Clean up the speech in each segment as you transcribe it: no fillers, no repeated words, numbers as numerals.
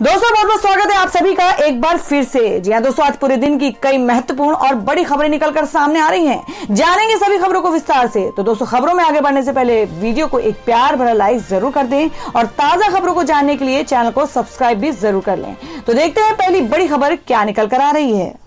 दोस्तों बहुत बहुत स्वागत है आप सभी का एक बार फिर से। जी हाँ दोस्तों, आज पूरे दिन की कई महत्वपूर्ण और बड़ी खबरें निकलकर सामने आ रही हैं। जानेंगे सभी खबरों को विस्तार से। तो दोस्तों खबरों में आगे बढ़ने से पहले वीडियो को एक प्यार भरा लाइक जरूर कर दें और ताजा खबरों को जानने के लिए चैनल को सब्सक्राइब भी जरूर कर लें। तो देखते हैं पहली बड़ी खबर क्या निकल कर आ रही है।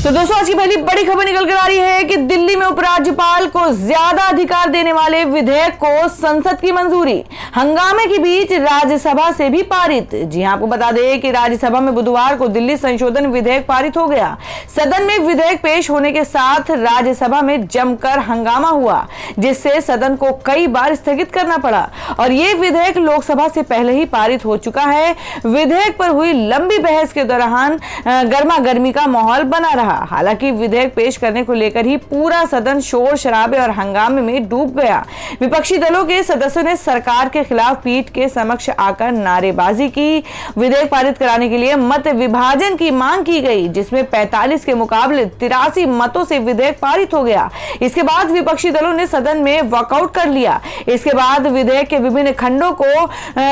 तो दोस्तों आज की पहली बड़ी खबर निकल कर आ रही है कि दिल्ली में उपराज्यपाल को ज्यादा अधिकार देने वाले विधेयक को संसद की मंजूरी। हंगामे के बीच राज्यसभा से भी पारित। जी हां, आपको बता दें कि राज्यसभा में बुधवार को दिल्ली संशोधन विधेयक पारित हो गया। सदन में विधेयक पेश होने के साथ राज्यसभा में जमकर हंगामा हुआ, जिससे सदन को कई बार स्थगित करना पड़ा और ये विधेयक लोकसभा से पहले ही पारित हो चुका है। विधेयक पर हुई लंबी बहस के दौरान गर्मा गर्मी का माहौल बना रहा। हालांकि विधेयक पेश करने को लेकर ही पूरा सदन शोर शराबे और हंगामे में डूब गया। विपक्षी दलों के सदस्यों ने सरकार के खिलाफ पीठ के समक्ष आकर नारेबाजी की। विधेयक पारित कराने के लिए मत विभाजन की मांग की गई, जिसमें 45 के मुकाबले 83 मतों से विधेयक पारित हो गया। इसके बाद विपक्षी दलों ने सदन में वॉकआउट कर लिया। इसके बाद विधेयक के विभिन्न खंडों को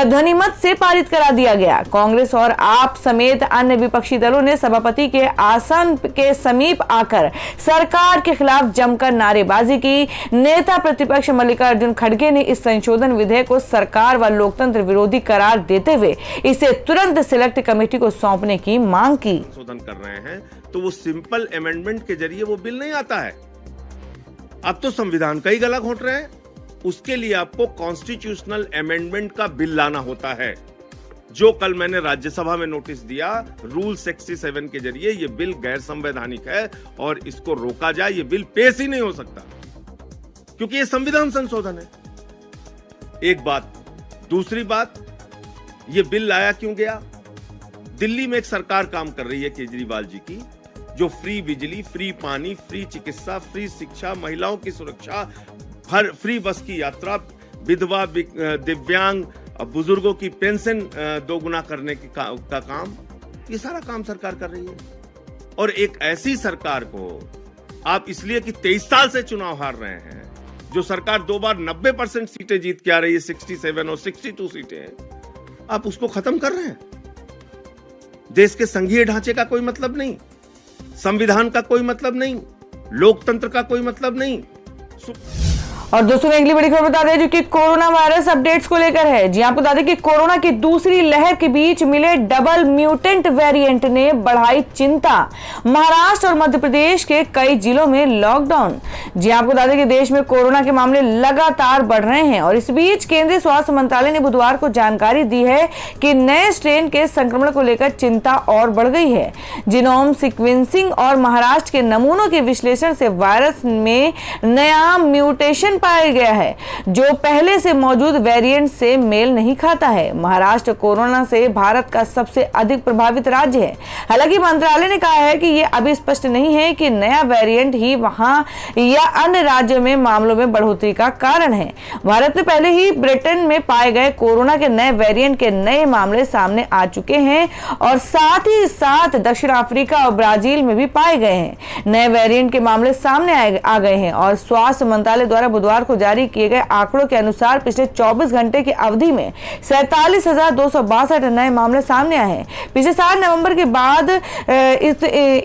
ध्वनिमत से पारित करा दिया गया। कांग्रेस और आप समेत अन्य विपक्षी दलों ने सभापति के आसन के समीप आकर सरकार के खिलाफ जमकर नारेबाजी की। नेता प्रतिपक्ष मल्लिकार्जुन खड़गे ने इस संशोधन विधेयक को सरकार व लोकतंत्र विरोधी करार देते हुए इसे तुरंत सिलेक्ट कमेटी को सौंपने की मांग की। संशोधन कर रहे हैं तो वो सिंपल अमेंडमेंट के जरिए वो बिल नहीं आता है। अब तो संविधान का ही गला घोंट रहे हैं। उसके लिए आपको कॉन्स्टिट्यूशनल अमेंडमेंट का बिल लाना होता है, जो कल मैंने राज्यसभा में नोटिस दिया। रूल 67 के जरिए ये बिल गैर संवैधानिक है और इसको रोका जाए। ये बिल पेश ही नहीं हो सकता क्योंकि ये संविधान संशोधन है। एक बात। दूसरी बात, ये बिल लाया क्यों गया? दिल्ली में एक सरकार काम कर रही है केजरीवाल जी की, जो फ्री बिजली, फ्री पानी, फ्री चिकित्सा, फ्री शिक्षा, महिलाओं की सुरक्षा, फ्री बस की यात्रा, विधवा, दिव्यांग, बुजुर्गों की पेंशन दोगुना करने का काम, ये सारा काम सरकार कर रही है। और एक ऐसी सरकार को आप इसलिए कि 23 साल से चुनाव हार रहे हैं, जो सरकार 2 बार 90% सीटें जीत के आ रही है, 67 और 62 सीटें, आप उसको खत्म कर रहे हैं। देश के संघीय ढांचे का कोई मतलब नहीं, संविधान का कोई मतलब नहीं, लोकतंत्र का कोई मतलब नहीं। और दोस्तों अगली बड़ी खबर बता दें जो कि कोरोना वायरस अपडेट्स को लेकर है। जी आपको बता दें कि कोरोना की दूसरी लहर के बीच मिले डबल म्यूटेंट वेरिएंट ने बढ़ाई चिंता। महाराष्ट्र और मध्य प्रदेश के कई जिलों में लॉकडाउन। जी आपको बता दें कि देश में कोरोना के मामले लगातार बढ़ रहे हैं और इस बीच केंद्रीय स्वास्थ्य मंत्रालय ने बुधवार को जानकारी दी है कि नए स्ट्रेन के संक्रमण को लेकर चिंता और बढ़ गई है। जीनोम सीक्वेंसिंग और महाराष्ट्र के नमूनों के विश्लेषण से वायरस में नया म्यूटेशन पाया गया है, जो पहले से मौजूद वेरिएंट से मेल नहीं खाता है। महाराष्ट्र कोरोना से भारत का सबसे अधिक प्रभावित राज्य है। हालांकि मंत्रालय ने कहा है कि यह अभी स्पष्ट नहीं है कि नया वेरिएंट ही वहां या अन्य राज्यों में मामलों में बढ़ोतरी का कारण है। भारत में पहले ही ब्रिटेन में पाए गए कोरोना के नए वेरिएंट के नए मामले सामने आ चुके हैं और साथ ही साथ दक्षिण अफ्रीका और ब्राजील में भी पाए गए हैं। नए वेरिएंट के मामले सामने आ गए हैं और स्वास्थ्य मंत्रालय द्वारा बुधवार को जारी किए गए आंकड़ों के अनुसार पिछले 24 घंटे की अवधि में 47,262 नए मामले सामने आए हैं। पिछले साल नवंबर के बाद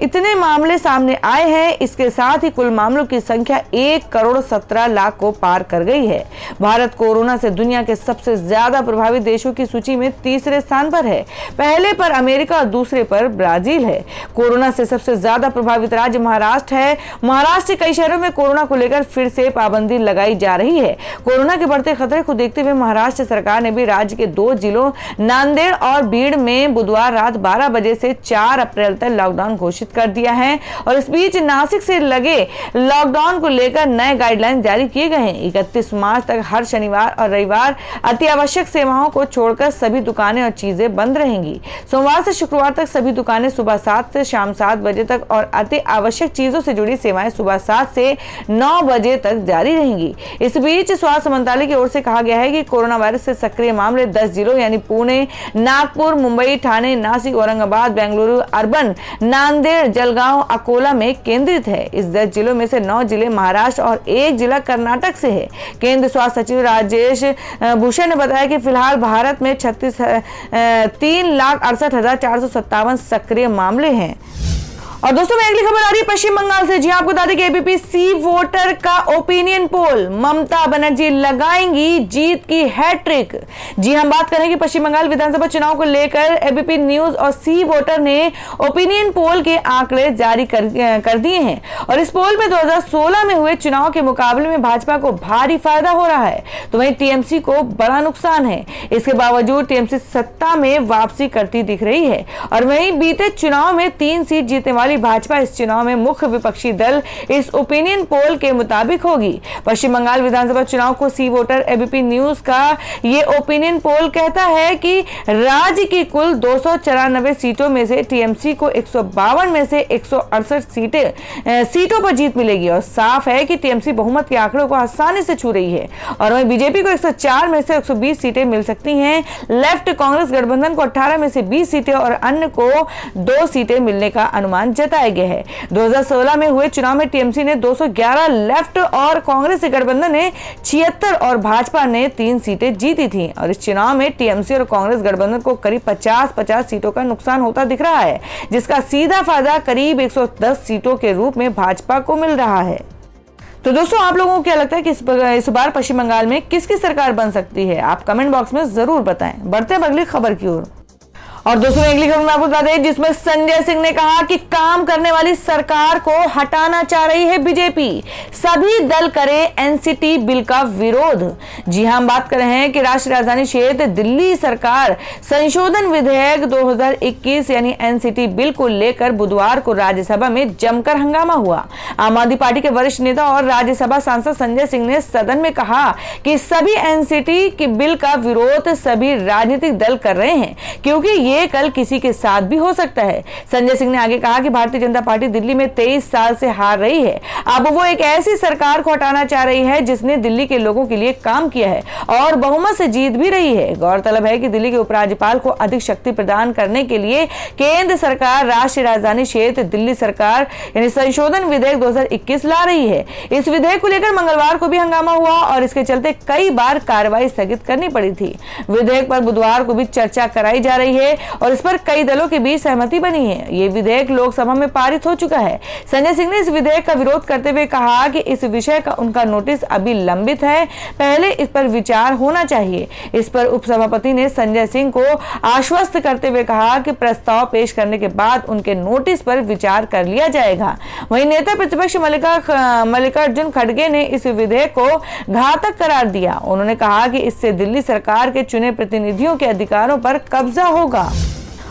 इतने मामले सामने आए हैं। इसके साथ ही कुल मामलों की संख्या 1,17,00,000 को पार कर गई है। भारत कोरोना से दुनिया के सबसे ज्यादा प्रभावित देशों की सूची में तीसरे स्थान पर है। पहले पर अमेरिका और दूसरे पर ब्राजील है। कोरोना से सबसे ज्यादा प्रभावित राज्य महाराष्ट्र है। महाराष्ट्र के कई शहरों में कोरोना को लेकर फिर से पाबंदी लगाई जा रही है। कोरोना के बढ़ते खतरे को देखते हुए महाराष्ट्र सरकार ने भी राज्य के 2 जिलों नांदेड़ और बीड़ में बुधवार रात 12 बजे से 4 अप्रैल तक लॉकडाउन घोषित कर दिया है और इस बीच नासिक से लगे लॉकडाउन को लेकर नए गाइडलाइन जारी किए गए हैं। 31 मार्च तक हर शनिवार और रविवार अति आवश्यक सेवाओं को छोड़कर सभी दुकानें और चीजें बंद रहेंगी। सोमवार से शुक्रवार तक सभी दुकानें सुबह 7 से शाम 7 बजे तक और अति आवश्यक चीजों से जुड़ी सेवाएं सुबह 7 से 9 बजे तक जारी रहेंगी। जाएगी। इस बीच स्वास्थ्य मंत्रालय की ओर से कहा गया है कि कोरोना वायरस से सक्रिय मामले 10 जिलों यानी पुणे, नागपुर, मुंबई, ठाणे, नासिक, औरंगाबाद, बेंगलुरु अर्बन, नांदेड़, जलगांव, अकोला में केंद्रित है। इस 10 जिलों में से 9 जिले महाराष्ट्र और 1 जिला कर्नाटक से है। केंद्रीय स्वास्थ्य सचिव राजेश भूषण ने बताया कि फिलहाल भारत में 3,68,457 सक्रिय मामले हैं। और दोस्तों मैं अगली खबर आ रही है पश्चिम बंगाल से। जी आपको बता दें कि एबीपी सी वोटर का ओपिनियन पोल, ममता बनर्जी लगाएंगी जीत की हैट्रिक। जी हम बात करें कि पश्चिम बंगाल विधानसभा चुनाव को लेकर एबीपी न्यूज और सी वोटर ने ओपिनियन पोल के आंकड़े जारी कर दिए हैं और इस पोल में 2016 में हुए चुनाव के मुकाबले में भाजपा को भारी फायदा हो रहा है, तो वहीं टीएमसी को बड़ा नुकसान है। इसके बावजूद टीएमसी सत्ता में वापसी करती दिख रही है और वहीं बीते चुनाव में 3 सीट जीतने वाली भाजपा इस चुनाव में मुख्य विपक्षी दल इस ओपिनियन पोल के मुताबिक होगी। पश्चिम बंगाल विधानसभा चुनाव को सी वोटर एबीपी न्यूज का ये ओपिनियन पोल कहता है कि राज्य की कुल 294 सीटों में से टीएमसी को 152 में से 168 सीटों पर जीत मिलेगी और साफ है कि टीएमसी बहुमत के आंकड़ों को आसानी से छू रही है और वहीं बीजेपी को 104 में से 120 सीटें मिल सकती हैं। लेफ्ट कांग्रेस गठबंधन को 18 में से 20 सीटें और अन्य को 2 सीटें मिलने का अनुमान जताया गया है। 2016 में हुए चुनाव में टीएमसी ने 211, लेफ्ट और कांग्रेस गठबंधन ने 76 और भाजपा ने 3 सीटें जीती थी और इस चुनाव में टीएमसी और कांग्रेस गठबंधन को करीब 50-50 सीटों का नुकसान होता दिख रहा है, जिसका सीधा फायदा करीब 110 सीटों के रूप में भाजपा को मिल रहा है। तो दोस्तों आप लोगों को क्या लगता है कि इस बार पश्चिम बंगाल में किसकी सरकार बन सकती है? आप कमेंट बॉक्स में जरूर बताएं। बढ़ते हैं अगली खबर की ओर। और दोस्तों अगली खबर में आपको बता दें जिसमें संजय सिंह ने कहा कि काम करने वाली सरकार को हटाना चाह रही है बीजेपी, सभी दल करें एनसीटी बिल का विरोध। जी हां, हम बात कर रहे हैं कि राष्ट्रीय राजधानी क्षेत्र दिल्ली सरकार संशोधन विधेयक 2021 यानी एनसीटी बिल को लेकर बुधवार को राज्यसभा में जमकर हंगामा हुआ। आम आदमी पार्टी के वरिष्ठ नेता और राज्यसभा सांसद संजय सिंह ने सदन में कहा कि सभी एनसीटी के बिल का विरोध सभी राजनीतिक दल कर रहे हैं क्योंकि ये कल किसी के साथ भी हो सकता है। संजय सिंह ने आगे कहा कि भारतीय जनता पार्टी दिल्ली में 23 साल से हार रही है, अब वो एक ऐसी सरकार को हटाना चाह रही है जिसने दिल्ली के लोगों के लिए काम किया है और बहुमत से जीत भी रही है। गौरतलब है कि दिल्ली के उपराज्यपाल को अधिक शक्ति प्रदान करने के लिए केंद्र सरकार राष्ट्रीय राजधानी क्षेत्र दिल्ली सरकार यानी संशोधन विधेयक 2021 ला रही है। इस विधेयक को लेकर मंगलवार को भी हंगामा हुआ और इसके चलते कई बार कार्रवाई स्थगित करनी पड़ी थी। विधेयक पर बुधवार को भी चर्चा कराई जा रही है और इस पर कई दलों के बीच सहमति बनी है। ये विधेयक लोकसभा में पारित हो चुका है। संजय सिंह ने इस विधेयक का विरोध करते हुए कहा कि इस विषय का उनका नोटिस अभी लंबित है, पहले इस पर विचार होना चाहिए। इस पर उपसभापति ने संजय सिंह को आश्वस्त करते हुए कहा कि प्रस्ताव पेश करने के बाद उनके नोटिस पर विचार कर लिया जाएगा। वहीं नेता प्रतिपक्ष मल्लिकार्जुन खड़गे ने इस विधेयक को घातक करार दिया। उन्होंने कहा कि इससे दिल्ली सरकार के चुने प्रतिनिधियों के अधिकारों पर कब्जा होगा।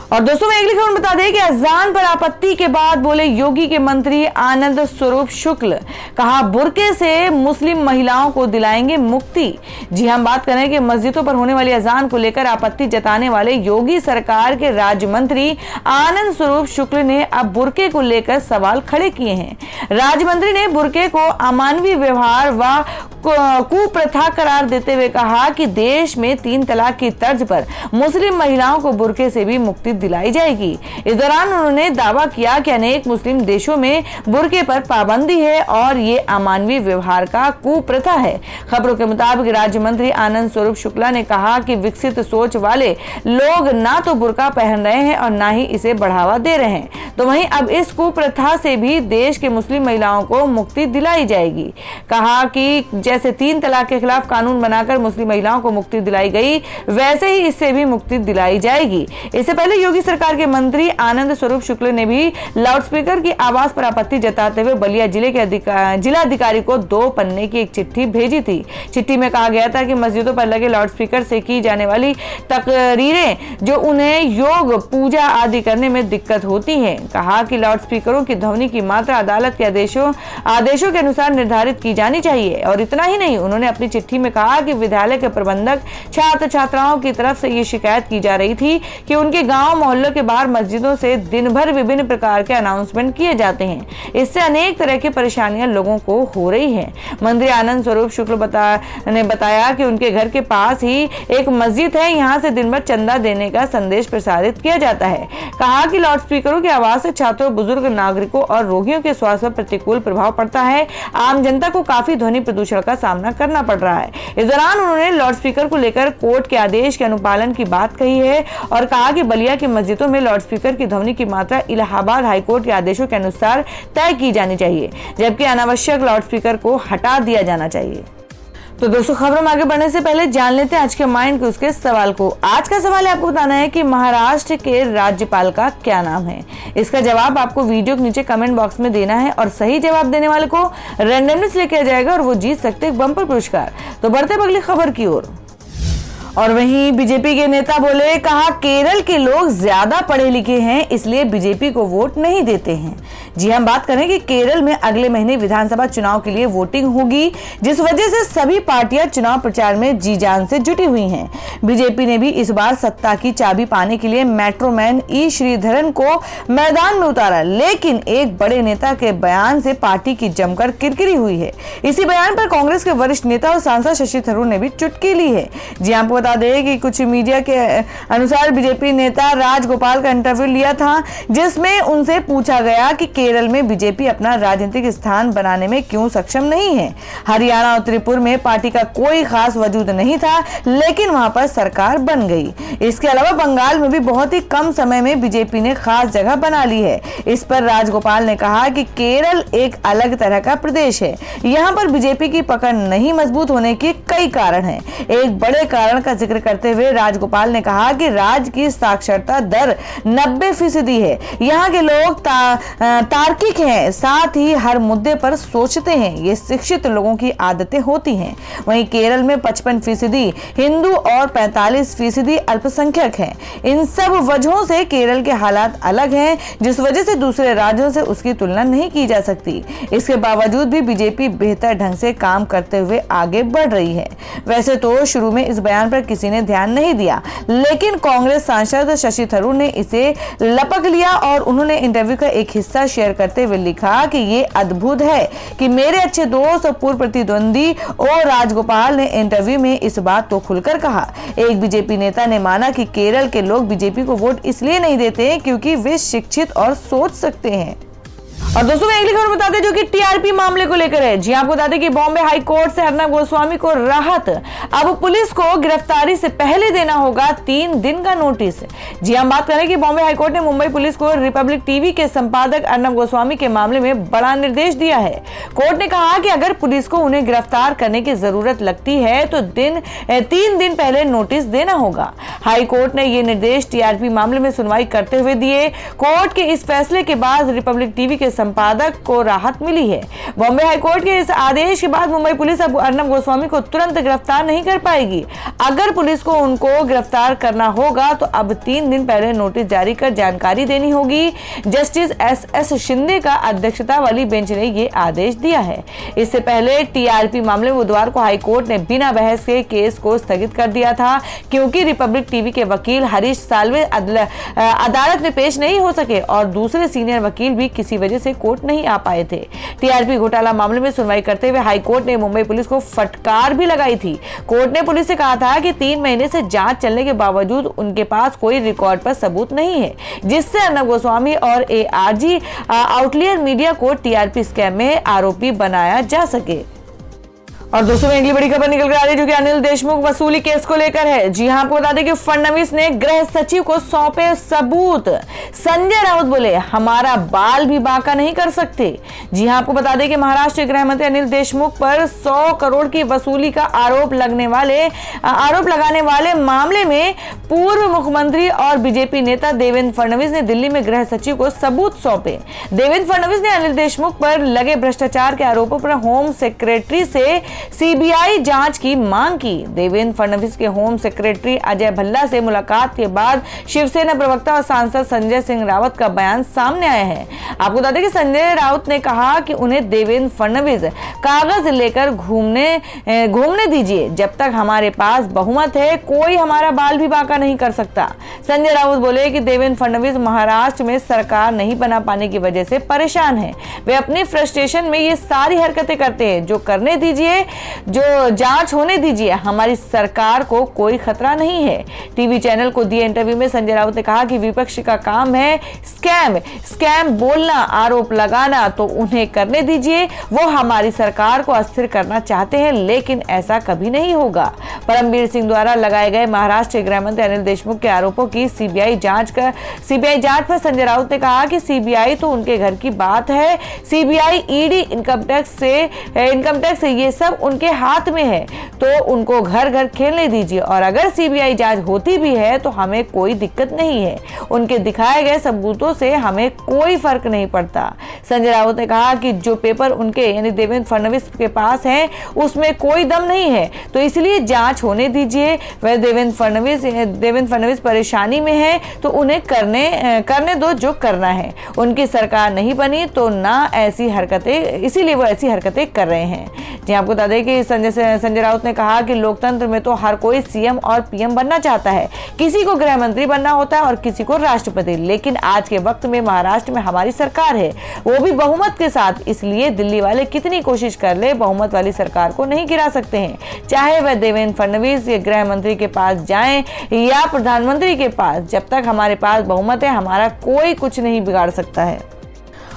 और दोस्तों मैं अगली खबर बता दें कि अजान पर आपत्ति के बाद बोले योगी के मंत्री आनंद स्वरूप शुक्ल, कहा बुर्के से मुस्लिम महिलाओं को दिलाएंगे मुक्ति। जी हम बात करें कि मस्जिदों पर होने वाली अजान को लेकर आपत्ति जताने वाले योगी सरकार के राज्य मंत्री आनंद स्वरूप शुक्ल ने अब बुर्के को लेकर सवाल खड़े किए हैं। राज्य मंत्री ने बुर्के को अमानवीय व्यवहार व कुप्रथा करार देते हुए कहा कि देश में 3 तलाक की तर्ज पर मुस्लिम महिलाओं को बुर्के से भी मुक्ति दिलाई जाएगी। इस दौरान उन्होंने दावा किया कि अनेक मुस्लिम देशों में बुर्के पर पाबंदी है और ये अमानवीय व्यवहार का कुप्रथा है। खबरों के मुताबिक राज्य मंत्री आनंद स्वरूप शुक्ला ने कहा कि विकसित सोच वाले लोग ना तो बुर्का पहन रहे हैं और ना ही इसे बढ़ावा दे रहे हैं, तो वहीं अब इस कुप्रथा से भी देश के मुस्लिम महिलाओं को मुक्ति दिलाई जाएगी। कहा कि जैसे 3 तलाक के खिलाफ कानून बनाकर मुस्लिम महिलाओं को मुक्ति दिलाई गई, वैसे ही इससे भी मुक्ति दिलाई जाएगी। इससे पहले योगी सरकार के मंत्री आनंद स्वरूप शुक्ल ने भी लाउडस्पीकर की आवाज पर आपत्ति जताते हुए बलिया जिले के जिलाधिकारी को 2 पन्ने की एक चिट्ठी भेजी थी। चिट्ठी में कहा गया था कि मस्जिदों पर लगे लाउडस्पीकर से की जाने वाली तकरीरें जो उन्हें योग पूजा आदि करने में दिक्कत होती है। कहा कि लाउडस्पीकरों की ध्वनि की मात्रा अदालत के आदेशों के अनुसार निर्धारित की जानी चाहिए। और इतना ही नहीं, उन्होंने अपनी चिट्ठी में कहा कि विद्यालय के प्रबंधक छात्र छात्राओं की तरफ से ये शिकायत की जा रही थी कि उनके गांव मोहल्लों के बाहर मस्जिदों से दिन भर विभिन्न प्रकार के अनाउंसमेंट किए जाते हैं। इससे अनेक तरह की परेशानियां लोगों को हो रही है। मंत्री आनंद स्वरूप शुक्ल ने बताया कि उनके घर के पास ही एक मस्जिद है, यहाँ से दिन भर चंदा देने का संदेश प्रसारित किया जाता है। कहा कि लाउड स्पीकरों की आवाज से छात्रों, बुजुर्ग नागरिकों और रोगियों के स्वास्थ्य पर प्रतिकूल प्रभाव पड़ता है। आम जनता को काफी ध्वनि प्रदूषण का सामना करना पड़ रहा है। इस दौरान उन्होंने लाउड स्पीकर को लेकर कोर्ट के आदेश के अनुपालन की बात कही है और कहा कि बलिया की मस्जिदों में लाउड स्पीकर की ध्वनि की मात्रा इलाहाबाद हाईकोर्ट के आदेशों के अनुसार तय की जानी चाहिए, जबकि अनावश्यक लाउड स्पीकर को हटा दिया जाना चाहिए। तो दोस्तों, खबरों में आगे बढ़ने से पहले जान लेते हैं आज के माइंड के उसके सवाल को। आज का सवाल है आपको बताना है कि महाराष्ट्र के राज्यपाल का क्या नाम है। इसका जवाब आपको वीडियो के नीचे कमेंट बॉक्स में देना है और सही जवाब देने वाले को रैंडमली सिलेक्ट किया जाएगा और वो जीत सकते हैं बम्पर पुरस्कार। तो बढ़ते अगली खबर की ओर। और वहीं बीजेपी के नेता बोले, कहा केरल के लोग ज्यादा पढ़े लिखे हैं इसलिए बीजेपी को वोट नहीं देते हैं। जी हम बात करें कि केरल में अगले महीने विधानसभा चुनाव के लिए वोटिंग होगी, जिस वजह से सभी पार्टियां चुनाव प्रचार में जी जान से जुटी हुई हैं। बीजेपी ने भी इस बार सत्ता की चाबी पाने के लिए मेट्रोमैन ई श्रीधरन को मैदान में उतारा, लेकिन एक बड़े नेता के बयान से पार्टी की जमकर किरकिरी हुई है। इसी बयान पर कांग्रेस के वरिष्ठ नेता और सांसद शशि थरूर ने भी चुटकी ली है। जी आपको बता दें कि कुछ मीडिया के अनुसार बीजेपी नेता राजगोपाल का इंटरव्यू लिया था, जिसमें उनसे पूछा गया कि केरल में बीजेपी अपना राजनीतिक स्थान बनाने में क्यों सक्षम नहीं है। हरियाणा और त्रिपुरा में पार्टी का कोई खास वजूद नहीं था, लेकिन वहां पर सरकार बन गई। इसके अलावा बंगाल में भी बहुत ही कम समय में बीजेपी ने खास जगह बना ली है। इस पर राजगोपाल ने कहा कि केरल एक अलग तरह का प्रदेश है, यहाँ पर बीजेपी की पकड़ नहीं मजबूत होने के कई कारण हैं। एक बड़े कारण का जिक्र करते हुए राजगोपाल ने कहा कि राज्य की साक्षरता दर 90% है। यहाँ के लोग तार्किक हैं, साथ ही हर मुद्दे पर सोचते हैं। ये शिक्षित लोगों की आदतें होती हैं। वहीं केरल में 55% हिंदू और 45% अल्पसंख्यक हैं। इन सब वजहों से केरल के हालात अलग हैं, जिस वजह से दूसरे राज्यों से उसकी तुलना नहीं की जा सकती। इसके बावजूद भी बीजेपी बेहतर ढंग से काम करते हुए आगे बढ़ रही है। वैसे तो शुरू में इस बयान पर किसी ने ध्यान नहीं दिया, लेकिन कांग्रेस सांसद शशि थरूर ने इसे लपक लिया और उन्होंने इंटरव्यू का एक हिस्सा शेयर करते हुए लिखा कि ये अद्भुत है कि मेरे अच्छे दोस्त और पूर्व प्रतिद्वंदी और राजगोपाल ने इंटरव्यू में इस बात को खुलकर कहा। एक बीजेपी नेता ने माना कि केरल के लोग बीजेपी को वोट इसलिए नहीं देते क्योंकि वे शिक्षित और सोच सकते हैं। और दोस्तों मैं अगली खबर बता दें जो कि टीआरपी मामले को लेकर है। जी आपको बता दें कि बॉम्बे हाई कोर्ट से अर्नब गोस्वामी को राहत। अब पुलिस को गिरफ्तारी से पहले देना होगा 3 दिन का नोटिस। जी हम बात करें कि बॉम्बे हाई कोर्ट ने मुंबई पुलिस को रिपब्लिक टीवी के संपादक अर्नब गोस्वामी के मामले में बड़ा निर्देश दिया है। कोर्ट ने कहा कि अगर पुलिस को उन्हें गिरफ्तार करने की जरूरत लगती है तो 3 दिन पहले नोटिस देना होगा। हाई कोर्ट ने ये निर्देश टीआरपी मामले में सुनवाई करते हुए दिए। कोर्ट के इस फैसले के बाद रिपब्लिक टीवी के संपादक को राहत मिली है। बॉम्बे हाईकोर्ट के इस आदेश के बाद मुंबई पुलिस अब अर्नब गोस्वामी को तुरंत गिरफ्तार नहीं कर पाएगी। अगर पुलिस को उनको गिरफ्तार करना होगा तो अब 3 दिन पहले नोटिस जारी कर जानकारी देनी होगी। जस्टिस एस शिंदे का अध्यक्षता वाली बेंच ने ये आदेश दिया है। इससे पहले टीआरपी मामले में बुधवार को हाईकोर्ट ने बिना बहस के केस को स्थगित कर दिया था, क्योंकि रिपब्लिक टीवी के वकील हरीश साल्वे अदालत में पेश नहीं हो सके और दूसरे सीनियर वकील भी किसी वजह से कोर्ट नहीं आ पाए थे। टीआरपी घोटाला मामले में सुनवाई करते हुए हाईकोर्ट ने मुंबई पुलिस को फटकार भी लगाई थी। कोर्ट ने पुलिस से कहा था कि 3 महीने से जांच चलने के बावजूद उनके पास कोई रिकॉर्ड पर सबूत नहीं है, जिससे अर्नब गोस्वामी और एआरजी आउटलियर मीडिया को टीआरपी स्कैम में आरोपी बनाया जा सके। और दोस्तों में अगली बड़ी खबर निकल कर आ रही है जो कि अनिल देशमुख वसूली केस को लेकर है। जी हां आपको बता दें कि फडणवीस ने गृह सचिव को सौंपे सबूत। संजय राउत बोले हमारा बाल भी बांका नहीं कर सकते। जी हां आपको बता दें कि महाराष्ट्र गृह मंत्री अनिल देशमुख पर 100 करोड़ की वसूली का आरोप लगाने वाले मामले में पूर्व मुख्यमंत्री और बीजेपी नेता देवेंद्र फडणवीस ने दिल्ली में गृह सचिव को सबूत सौंपे। देवेंद्र फडणवीस ने अनिल देशमुख पर लगे भ्रष्टाचार के आरोपों पर होम सेक्रेटरी से सीबीआई जांच की मांग की। देवेंद्र फडणवीस के होम सेक्रेटरी अजय भल्ला से मुलाकात के बाद शिवसेना प्रवक्ता और सांसद संजय सिंह रावत का बयान सामने आया है। आपको बता दें कि संजय राउत ने कहा कि उन्हें देवेंद्र फडणवीस कागज लेकर घूमने दीजिए, जब तक हमारे पास बहुमत है कोई हमारा बाल भी बांका नहीं कर सकता। संजय राउत बोले कि देवेंद्र फडणवीस महाराष्ट्र में सरकार नहीं बना पाने की वजह से परेशान हैं। वे अपनी फ्रस्ट्रेशन में ये सारी हरकतें करते हैं। जो करने दीजिए, जो जांच होने दीजिए, हमारी सरकार को कोई खतरा नहीं है। टीवी चैनल को दिए इंटरव्यू में संजय राउत ने कहा कि विपक्ष का काम है स्कैम बोलना, आरोप लगाना, तो उन्हें करने दीजिए। वो हमारी सरकार को अस्थिर करना चाहते हैं, लेकिन ऐसा कभी नहीं होगा। परमबीर सिंह द्वारा लगाए गए महाराष्ट्र के गृह मंत्री अनिल देशमुख के आरोपों की सीबीआई जांच पर संजय राउत ने कहा कि सीबीआई तो उनके घर की बात है। सीबीआई, ईडी, इनकम टैक्स ये सब उनके हाथ में है, तो उनको घर घर खेलने दीजिए। और अगर सीबीआई जांच होती भी है तो हमें कोई दिक्कत नहीं है। उनके दिखाए गए सबूतों से हमें कोई फर्क नहीं पड़ता। संजय राउत ने कहा कि जो पेपर उनके यानी देवेंद्र फडणवीस के पास है उसमें कोई दम नहीं है, तो इसलिए जांच होने दीजिए। वह देवेंद्र फडणवीस परेशानी में है तो उन्हें करने दो जो करना है। उनकी सरकार नहीं बनी तो ना ऐसी हरकतें, इसीलिए वो ऐसी हरकतें कर रहे हैं। जी आपको बता दें कि संजय राउत ने कहा कि लोकतंत्र में तो हर कोई सीएम और पीएम बनना चाहता है। किसी को गृह मंत्री बनना होता है और किसी को राष्ट्रपति, लेकिन आज के वक्त में महाराष्ट्र में हमारी सरकार है, वो भी बहुमत के साथ। इसलिए दिल्ली वाले कितनी कोशिश कर ले, बहुमत वाली सरकार को नहीं गिरा सकते हैं। चाहे वह देवेंद्र फडणवीस या गृह मंत्री के पास जाएं या प्रधानमंत्री के पास, जब तक हमारे पास बहुमत है हमारा कोई कुछ नहीं बिगाड़ सकता है।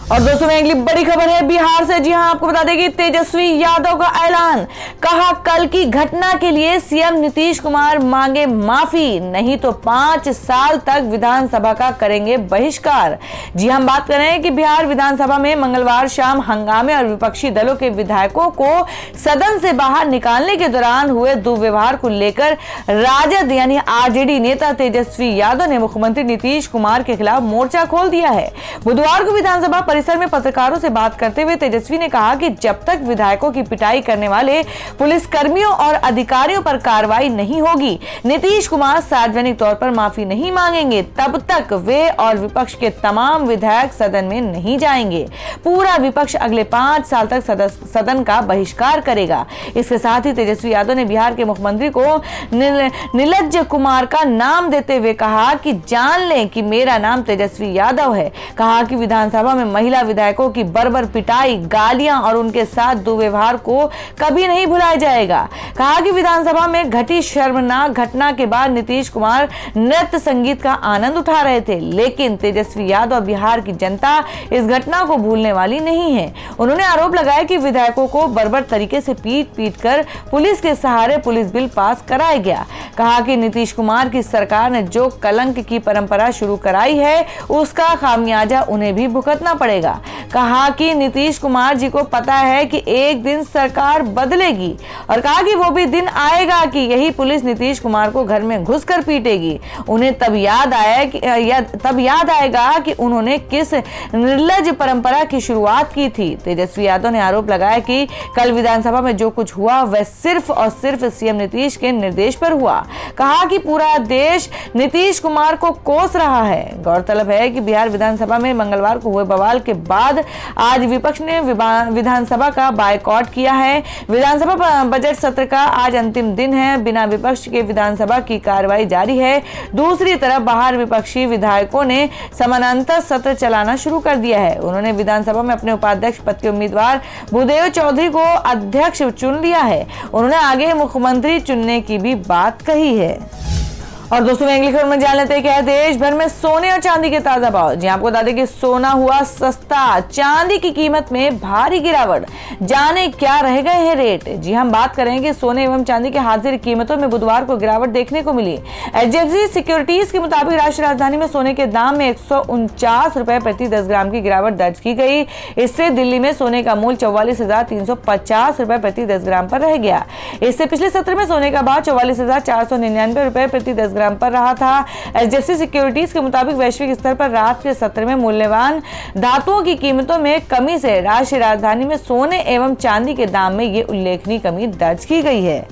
और दोस्तों में अगली बड़ी खबर है बिहार से। जी हां, आपको बता दें कि तेजस्वी यादव का ऐलान, कहा कल की घटना के लिए सीएम नीतीश कुमार मांगे माफी, नहीं तो 5 साल तक विधानसभा का करेंगे बहिष्कार। जी हम बात कर रहे हैं कि बिहार विधानसभा में मंगलवार शाम हंगामे और विपक्षी दलों के विधायकों को सदन से बाहर निकालने के दौरान हुए दुर्व्यवहार को लेकर राजद यानी आरजेडी नेता तेजस्वी यादव ने मुख्यमंत्री नीतीश कुमार के खिलाफ मोर्चा खोल दिया है। बुधवार को विधानसभा परिसर में पत्रकारों से बात करते हुए तेजस्वी ने कहा कि जब तक विधायकों की पिटाई करने वाले पुलिस कर्मियों और अधिकारियों पर कार्रवाई नहीं होगी, नीतीश कुमार सार्वजनिक तौर पर माफी नहीं मांगेंगे, तब तक वे और विपक्ष के तमाम विधायक सदन में नहीं जाएंगे। पूरा विपक्ष अगले 5 साल तक सदन का बहिष्कार करेगा। इसके साथ ही तेजस्वी यादव ने बिहार के मुख्यमंत्री को नीलज कुमार का नाम देते हुए कहा कि जान लें कि मेरा नाम तेजस्वी यादव है। कहा कि विधानसभा में महिला विधायकों की बर्बर पिटाई, गालियां और उनके साथ दुर्व्यवहार को कभी नहीं भुलाया जाएगा। कहा कि विधानसभा में घटी शर्मनाक घटना के बाद नीतीश कुमार नृत्य संगीत का आनंद उठा रहे थे, लेकिन तेजस्वी यादव बिहार की जनता इस घटना को भूलने वाली नहीं है। उन्होंने आरोप लगाया कि विधायकों को बर्बर तरीके से पीट कर पुलिस के सहारे पुलिस बिल पास कराया गया। कहा कि नीतीश कुमार की सरकार ने जो कलंक की परंपरा शुरू कराई है उसका खामियाजा उन्हें भी भुगतना पड़ेगा। कहा कि नीतीश कुमार जी को पता है कि एक दिन सरकार बदलेगी और कहा कि वो भी दिन आएगा कि यही पुलिस नीतीश कुमार को घर में घुसकर पीटेगी। उन्हें तब याद आएगा कि उन्होंने किस निर्लज परंपरा की शुरुआत की थी। तेजस्वी यादव ने आरोप लगाया कि कल विधानसभा में जो कुछ हुआ वह सिर्फ और सिर्फ सीएम नीतीश के निर्देश पर हुआ। कहा कि पूरा देश नीतीश कुमार को कोस रहा है। गौरतलब है कि बिहार विधानसभा में मंगलवार को हुए बवाल के बाद आज विपक्ष ने विधानसभा का बायकॉट किया है। विधानसभा बजट सत्र का आज अंतिम दिन है। बिना विपक्ष के विधानसभा की कार्रवाई जारी है। दूसरी तरफ बाहर विपक्षी विधायकों ने समानांतर सत्र चलाना शुरू कर दिया है। उन्होंने विधानसभा में अपने उपाध्यक्ष पद के उम्मीदवार भूदेव चौधरी को अध्यक्ष चुन लिया है। उन्होंने आगे मुख्यमंत्री चुनने की भी बात कही है। और दोस्तों अगली खबर में जान लेते हैं क्या है देश भर में सोने और चांदी के ताजा भाव। जी आपको बता दें कि सोना हुआ सस्ता, चांदी की कीमत में भारी गिरावट। जाने क्या रह गए हैं रेट। जी हम बात करेंगे सोने एवं चांदी के हाजिर कीमतों में बुधवार को गिरावट देखने को मिली। एचडीएफसी सिक्योरिटीज के मुताबिक राष्ट्रीय राजधानी में सोने के दाम में 149 रुपए प्रति 10 ग्राम की गिरावट दर्ज की गई। इससे दिल्ली में सोने का मूल्य 44,350 रुपए प्रति 10 ग्राम पर रह गया। इससे पिछले सत्र में सोने का भाव 44,499 रुपए प्रति 10 ग्राम पर रहा था। HDFC सिक्योरिटीज के मुताबिक वैश्विक स्तर पर रात के सत्र में मूल्यवान धातुओं की कीमतों में कमी से राष्ट्रीय राजधानी में सोने एवं चांदी के दाम में ये उल्लेखनीय कमी दर्ज की गई है।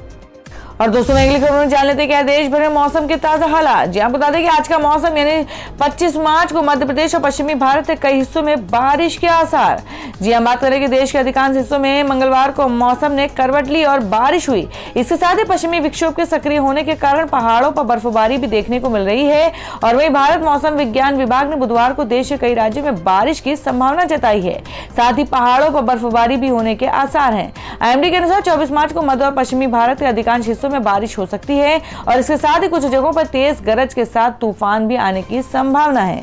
और दोस्तों अगली खबर में जान लेते हैं क्या देश भर में मौसम के ताजा हालात। जी आपको बता दें कि आज का मौसम यानी 25 मार्च को मध्य प्रदेश और पश्चिमी भारत के कई हिस्सों में बारिश के आसार। जी हम बात करें कि देश के अधिकांश हिस्सों में मंगलवार को मौसम ने करवट ली और बारिश हुई। इसके साथ ही पश्चिमी विक्षोभ के सक्रिय होने के कारण पहाड़ों पर बर्फबारी भी देखने को मिल रही है। और वहीं भारत मौसम विज्ञान विभाग ने बुधवार को देश के कई राज्यों में बारिश की संभावना जताई है। साथ ही पहाड़ों पर बर्फबारी भी होने के आसार हैं। IMD के अनुसार 24 मार्च को मध्य और पश्चिमी भारत के अधिकांश हिस्सों में बारिश हो सकती है और इसके साथ ही कुछ जगहों पर तेज गरज के साथ तूफान भी आने की संभावना है।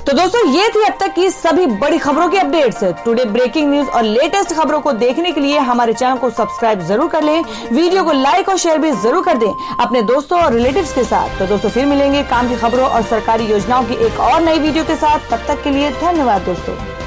तो दोस्तों ये थी अब तक की सभी बड़ी खबरों की अपडेट्स। टुडे ब्रेकिंग न्यूज और लेटेस्ट खबरों को देखने के लिए हमारे चैनल को सब्सक्राइब जरूर कर लें, वीडियो को लाइक और शेयर भी जरूर कर दें अपने दोस्तों और रिलेटिव्स के साथ। तो दोस्तों फिर मिलेंगे काम की खबरों और सरकारी योजनाओं की एक और नई वीडियो के साथ। तब तक के लिए धन्यवाद दोस्तों।